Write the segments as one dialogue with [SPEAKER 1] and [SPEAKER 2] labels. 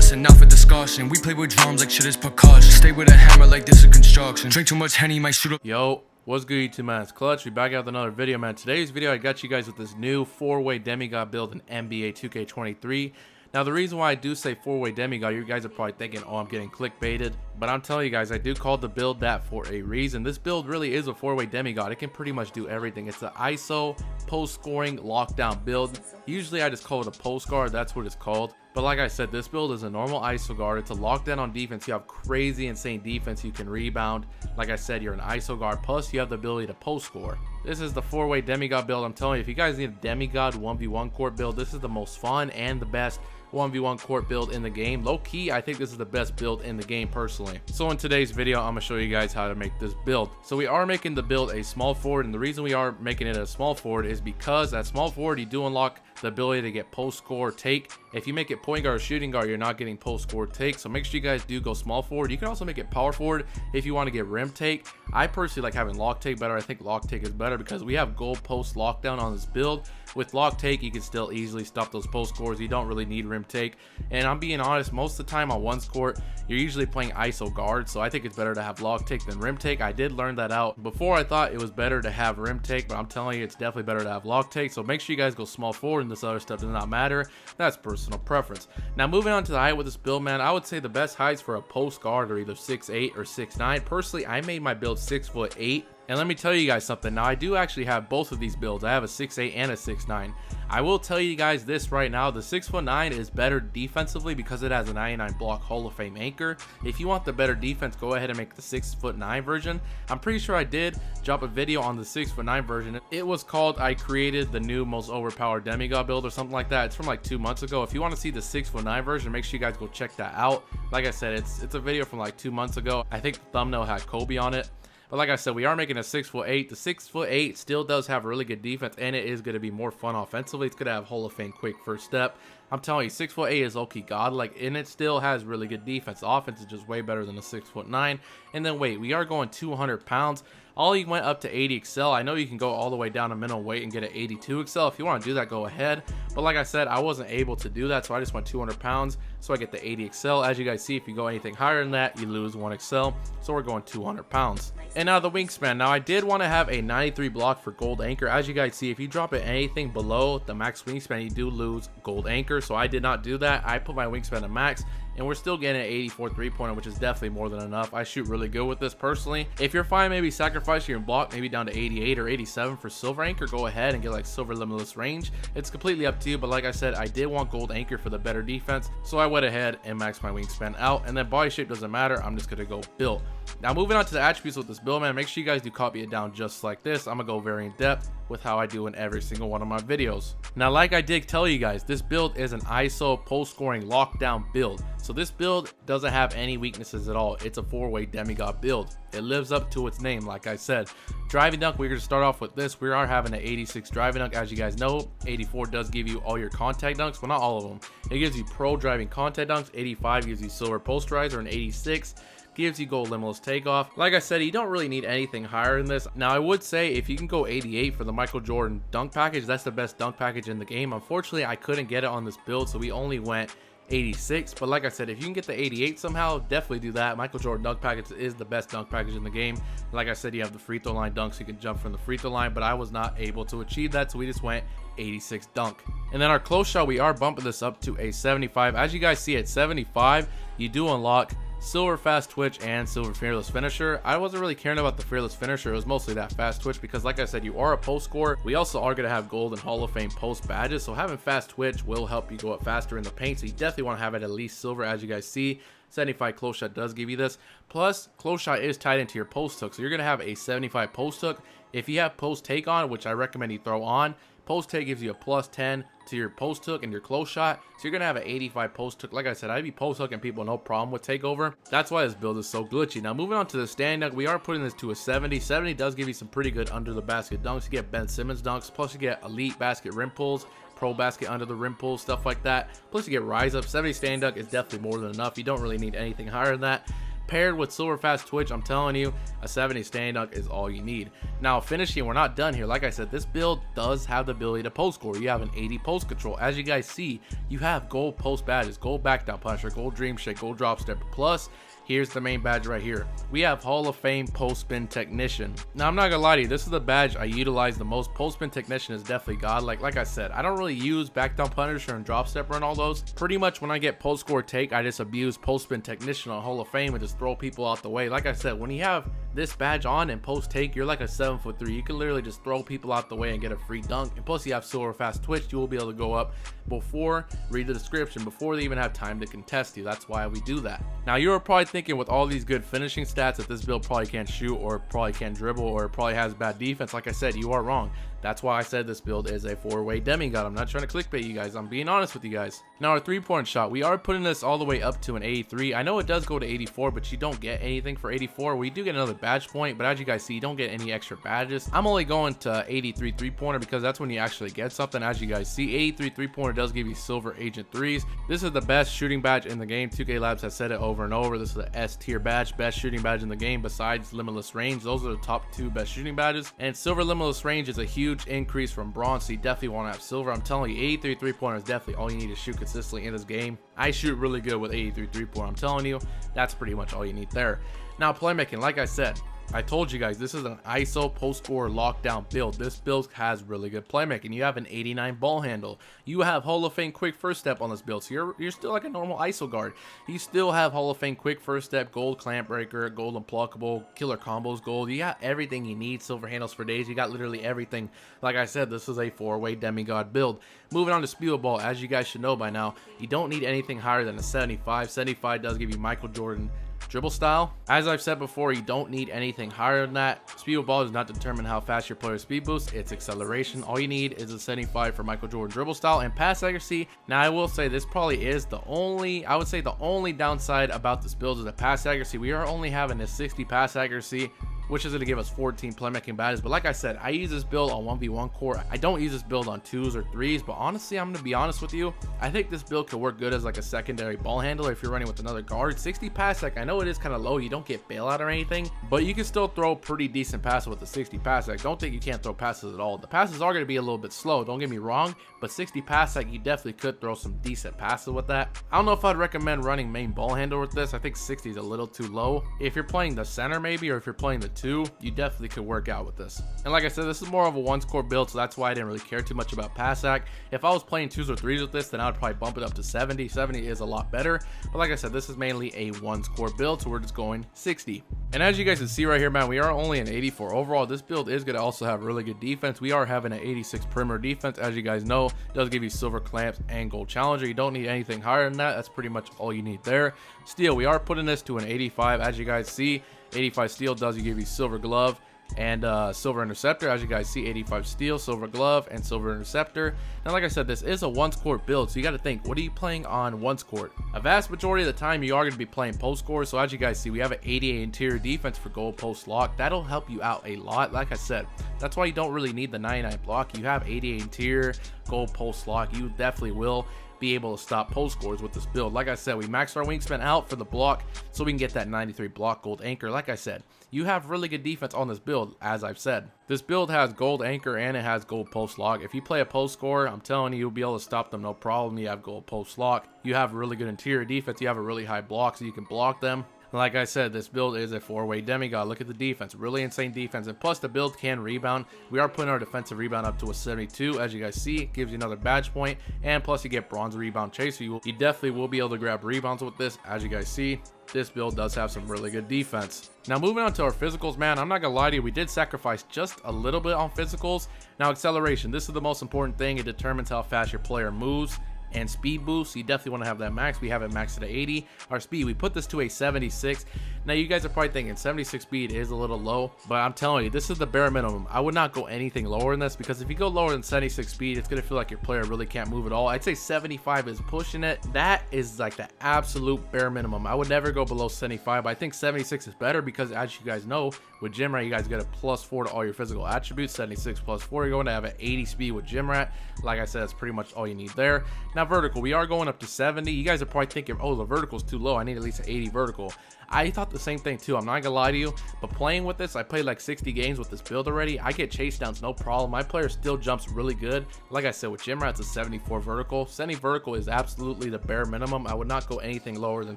[SPEAKER 1] bustin', not for discussion. We play with drums like shit is percussion. Stay with a hammer like this is construction. Drink too much Henny, might shoot up.
[SPEAKER 2] Yo, what's good YouTube, man? It's Clutch. We back out with another video, man. Today's video, I got you guys with this new 4-way Demigod build in NBA 2K23. Now, the reason why I do say 4-way Demigod, you guys are probably thinking, oh, I'm getting clickbaited. But I'm telling you guys, I do call the build that for a reason. This build really is a 4-way Demigod. It can pretty much do everything. It's an ISO, post-scoring, lockdown build. Usually, I just call it a post guard. That's what it's called. But like I said, this build is a normal ISO guard. It's a lockdown on defense. You have crazy, insane defense. You can rebound. Like I said, you're an ISO guard. Plus, you have the ability to post score. This is the 4-way Demigod build. I'm telling you, if you guys need a Demigod 1v1 court build, this is the most fun and the best 1v1 court build in the game. Low key, I think this is the best build in the game personally. So in today's video, I'm gonna show you guys how to make this build. So we are making the build a small forward, and the reason we are making it a small forward is because at small forward you do unlock the ability to get post score take. If you make it point guard or shooting guard, you're not getting post score take. So make sure you guys do go small forward. You can also make it power forward if you want to get rim take. I personally like having lock take better. I think lock take is better because we have goal post lockdown on this build. With lock take, you can still easily stop those post scores. You don't really need rim take. And I'm being honest, most of the time on one's court, you're usually playing ISO guard. So I think it's better to have lock take than rim take. I did learn that out. Before I thought it was better to have rim take, but I'm telling you, it's definitely better to have lock take. So make sure you guys go small forward, and this other stuff does not matter. That's personal preference. Now moving on to the height with this build, man, I would say the best heights for a post guard are either 6'8" or 6'9". Personally, I made my build 6'8". And let me tell you guys something. Now, I do actually have both of these builds. I have a 6'8" and a 6'9". I will tell you guys this right now. The 6'9" is better defensively because it has a 99 block Hall of Fame anchor. If you want the better defense, go ahead and make the 6'9" version. I'm pretty sure I did drop a video on the 6'9" version. It was called I created the new most overpowered Demigod build or something like that. It's from like 2 months ago. If you want to see the 6'9" version, make sure you guys go check that out. Like I said, it's a video from like 2 months ago. I think the thumbnail had Kobe on it. But like I said, we are making a 6'8". The 6'8" still does have really good defense, and it is going to be more fun offensively. It's going to have Hall of Fame quick first step. I'm telling you, 6'8" is low-key godlike, and it still has really good defense. The offense is just way better than a 6'9". And then wait, we are going 200 pounds. Ollie went up to 80 XL. I know you can go all the way down to minimum weight and get an 82 XL. If you want to do that, go ahead. But like I said, I wasn't able to do that, so I just went 200 pounds. So I get the 80 XL. As you guys see, if you go anything higher than that, you lose 1 XL. So we're going 200 pounds. And now the wingspan. Now I did want to have a 93 block for gold anchor. As you guys see, if you drop it anything below the max wingspan, you do lose gold anchor. So I did not do that. I put my wingspan to max, and we're still getting an 84 3-pointer, which is definitely more than enough. I shoot really good with this personally. If you're fine, maybe sacrifice your block maybe down to 88 or 87 for silver anchor, go ahead and get like silver limitless range. It's completely up to you, but like I said, I did want gold anchor for the better defense, so I went ahead and maxed my wingspan out. And then body shape doesn't matter. I'm just gonna go build. Now moving on to the attributes with this build, man, make sure you guys do copy it down just like this. I'm gonna go very in depth with how I do in every single one of my videos. Now, like I did tell you guys, this build is an ISO post scoring lockdown build. So this build doesn't have any weaknesses at all. It's a 4-way Demigod build. It lives up to its name. Like I said, driving dunk, we're going to start off with this. We are having an 86 driving dunk. As you guys know, 84 does give you all your contact dunks. Well, not all of them. It gives you pro driving contact dunks. 85 gives you silver posterizer, and 86 gives you gold limitless takeoff. Like I said, you don't really need anything higher than this. Now, I would say if you can go 88 for the Michael Jordan dunk package, that's the best dunk package in the game. Unfortunately, I couldn't get it on this build, so we only went 86. But like I said, if you can get the 88 somehow, definitely do that. Michael Jordan dunk package is the best dunk package in the game. Like I said, you have the free throw line dunk, so you can jump from the free throw line, but I was not able to achieve that, so we just went 86 dunk. And then our close shot, we are bumping this up to a 75. As you guys see, at 75, you do unlock silver fast twitch and silver fearless finisher. I wasn't really caring about the fearless finisher. It was mostly that fast twitch because, like I said, you are a post scorer. We also are going to have gold and Hall of Fame post badges, so having fast twitch will help you go up faster in the paint. So you definitely want to have it at least silver. As you guys see, 75 close shot does give you this. Plus, close shot is tied into your post hook, so you're going to have a 75 post hook. If you have post take on, which I recommend you throw on, post take gives you a plus 10 to your post hook and your close shot, so you're gonna have an 85 post hook. Like I said, I'd be post hooking people no problem with takeover. That's why this build is so glitchy. Now moving on to the stand dunk, we are putting this to a 70. 70 does give you some pretty good under the basket dunks. You get Ben Simmons dunks, plus you get elite basket rim pulls, pro basket under the rim pulls, stuff like that. Plus you get rise up. 70 stand dunk is definitely more than enough. You don't really need anything higher than that. paired with silver fast twitch, I'm telling you, a 70 stand dunk is all you need. Now finishing, we're not done here. Like I said, this build does have the ability to post score. You have an 80 post control. As you guys see, you have gold post badges, gold back down punisher, gold dream shake, gold drop step, plus here's the main badge right here. We have Hall of Fame Post Spin Technician. Now, I'm not gonna lie to you, this is the badge I utilize the most. Post Spin Technician is definitely god. Like I said, I don't really use back down punisher and drop stepper and all those. Pretty much when I get post score take, I just abuse Post Spin Technician on Hall of Fame and just throw people out the way. Like I said, when you have this badge on and post take, you're like a 7'3". You can literally just throw people out the way and get a free dunk. And plus you have silver fast twitch, you will be able to go up before, read the description, before they even have time to contest you. That's why we do that. Now you're probably thinking with all these good finishing stats that this build probably can't shoot or probably can't dribble or probably has bad defense. Like I said, you are wrong. That's why I said this build is a 4-way demigod. I'm not trying to clickbait you guys. I'm being honest with you guys. Now our 3-point shot, we are putting this all the way up to an 83. I know it does go to 84, but you don't get anything for 84. We do get another badge point, but as you guys see, you don't get any extra badges. I'm only going to 83 3-pointer because that's when you actually get something. As you guys see, 83 3-pointer does give you silver agent 3s. This is the best shooting badge in the game. 2K Labs has said it over and over. This is the S tier badge, best shooting badge in the game besides limitless range. Those are the top 2 best shooting badges. And silver limitless range is a huge increase from bronze, so you definitely want to have silver. I'm telling you, 83 3-pointer is definitely all you need to shoot consistently in this game. I shoot really good with 83 3-pointer. I'm telling you, that's pretty much all you need there. Now playmaking, like I said, I told you guys, this is an ISO post score lockdown build. This build has really good playmaking. You have an 89 ball handle. You have Hall of Fame quick first step on this build, so you're still like a normal ISO guard. You still have Hall of Fame quick first step, gold clamp breaker, gold unpluckable, killer combos gold. You got everything you need. Silver handles for days. You got literally everything. Like I said, this is a 4-way demigod build. Moving on to speed ball, as you guys should know by now, you don't need anything higher than a 75. 75 does give you Michael Jordan dribble style. As I've said before, you don't need anything higher than that. Speed of ball does not determine how fast your player speed boosts, it's acceleration. All you need is a 75 for Michael Jordan dribble style and pass accuracy. Now I will say this probably is the only, I would say the only downside about this build is the pass accuracy. We are only having a 60 pass accuracy, which is going to give us 14 playmaking badges. But like I said, I use this build on 1v1 core. I don't use this build on 2s or 3s, but honestly, I'm going to be honest with you, I think this build could work good as like a secondary ball handler if you're running with another guard. 60 pass sec, I know it is kind of low, you don't get bailout or anything, but you can still throw pretty decent passes with the 60 pass sec. Don't think you can't throw passes at all. The passes are going to be a little bit slow, don't get me wrong, but 60 pass sec, you definitely could throw some decent passes with that. I don't know if I'd recommend running main ball handler with this. I think 60 is a little too low. If you're playing the center maybe, or if you're playing the 2, you definitely could work out with this. And like I said, this is more of a 1-score build, so that's why I didn't really care too much about pass sack. If I was playing 2s or 3s with this, then I would probably bump it up to 70. 70 is a lot better, but like I said, this is mainly a 1-score build, so we're just going 60. And as you guys can see right here, man, we are only an 84 overall. This build is going to also have really good defense. We are having an 86 perimeter defense. As you guys know, it does give you silver clamps and gold challenger. You don't need anything higher than that. That's pretty much all you need there. Steel, we are putting this to an 85. As you guys see, 85 steel does give you silver glove and silver interceptor. As you guys see, 85 steel, silver glove, and silver interceptor. Now like I said, this is a 1-score build, so you got to think, what are you playing on 1-score? A vast majority of the time you are going to be playing post score. So as you guys see, we have an 88 interior defense for gold post lock. That'll help you out a lot. Like I said, that's why you don't really need the 99 block. You have 88 interior, gold post lock, you definitely will be able to stop post scores with this build. Like I said, we maxed our wingspan out for the block so we can get that 93 block gold anchor. Like I said, you have really good defense on this build. As I've said, this build has gold anchor and it has gold post lock. If you play a post scorer, I'm telling you, you'll be able to stop them no problem. You have gold post lock, you have really good interior defense, you have a really high block so you can block them. Like I said, this build is a 4-way demigod. Look at the defense, really insane defense, and plus the build can rebound. We are putting our defensive rebound up to a 72. As you guys see, it gives you another badge point, and plus you get bronze rebound chase, so you definitely will be able to grab rebounds with this. As you guys see, this build does have some really good defense. Now moving on to our physicals, man, I'm not gonna lie to you, we did sacrifice just a little bit on physicals. Now acceleration, this is the most important thing. It determines how fast your player moves. And speed boost, you definitely want to have that max. We have it maxed at 80. Our speed, we put this to a 76. Now you guys are probably thinking 76 speed is a little low, but I'm telling you, this is the bare minimum. I would not go anything lower than this, because if you go lower than 76 speed, it's gonna feel like your player really can't move at all. I'd say 75 is pushing it. That is like the absolute bare minimum. I would never go below 75, but I think 76 is better, because as you guys know, with gym rat, you guys get a +4 to all your physical attributes. 76 +4, you're going to have an 80 speed with gym rat. Like I said, that's pretty much all you need there. Now vertical, we are going up to 70. You guys are probably thinking, oh, the vertical is too low, I need at least an 80 vertical. I thought the same thing too. I'm not gonna lie to you, but playing with this, I played like 60 games with this build already. I get chase downs no problem. My player still jumps really good. Like I said, with Gym Rat's a 74 vertical. 70 vertical is absolutely the bare minimum. I would not go anything lower than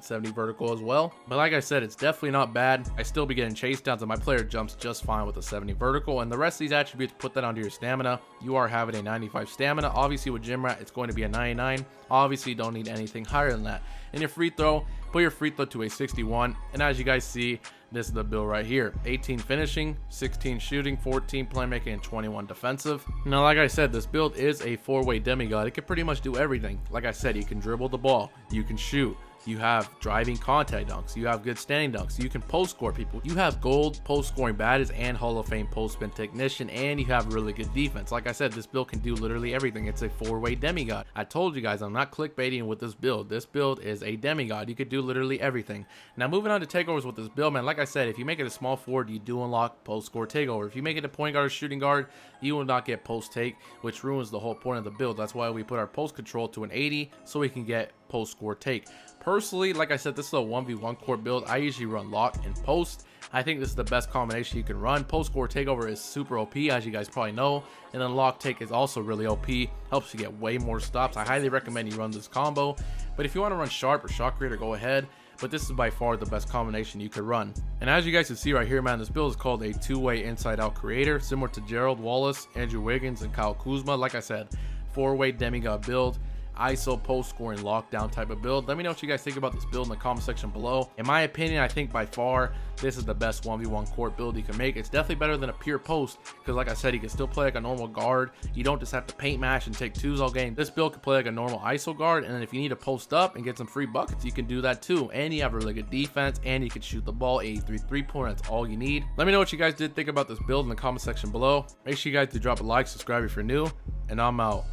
[SPEAKER 2] 70 vertical as well. But like I said, it's definitely not bad. I still be getting chase downs, and my player jumps just fine with a 70 vertical. And the rest of these attributes, put that onto your stamina. You are having a 95 stamina. Obviously with Gym Rat, it's going to be a 99. Obviously, you don't need anything higher than that. And your free throw, put your free throw to a 61. And as you guys see, this is the build right here. 18 finishing, 16 shooting, 14 playmaking, and 21 defensive. Now, like I said, this build is a 4-way demigod. It can pretty much do everything. Like I said, you can dribble the ball, you can shoot, you have driving contact dunks, you have good standing dunks, you can post score people, you have gold post scoring badges and Hall of Fame post spin technician, and you have really good defense. Like I said, this build can do literally everything. It's a 4-way demigod. I told you guys, I'm not clickbaiting with this build. This build is a demigod. You could do literally everything. Now, moving on to takeovers with this build, man, like I said, if you make it a small forward, you do unlock post score takeover. If you make it a point guard or shooting guard, you will not get post take, which ruins the whole point of the build. That's why we put our post control to an 80 so we can get post score take. Personally, like I said, this is a 1v1 court build. I usually run lock and post. I think this is the best combination you can run. Post score takeover is super OP, as you guys probably know, and then lock take is also really OP. Helps you get way more stops. I highly recommend you run this combo, but if you want to run sharp or shot creator, go ahead. But this is by far the best combination you could run. And as you guys can see right here, man, this build is called a 2-way inside out creator, similar to Gerald Wallace, Andrew Wiggins, and Kyle Kuzma. Like I said, 4-way demigod build, ISO post scoring lockdown type of build. Let me know what you guys think about this build in the comment section below. In my opinion, I think by far this is the best 1v1 court build you can make. It's definitely better than a pure post, because like I said, you can still play like a normal guard. You don't just have to paint mash and take twos all game. This build can play like a normal ISO guard, and then if you need to post up and get some free buckets, you can do that too. And you have really good defense, and you can shoot the ball. 83 3-pointer, that's all you need. Let me know what you guys did think about this build in the comment section below. Make sure you guys do drop a like, subscribe if you're new, and I'm out.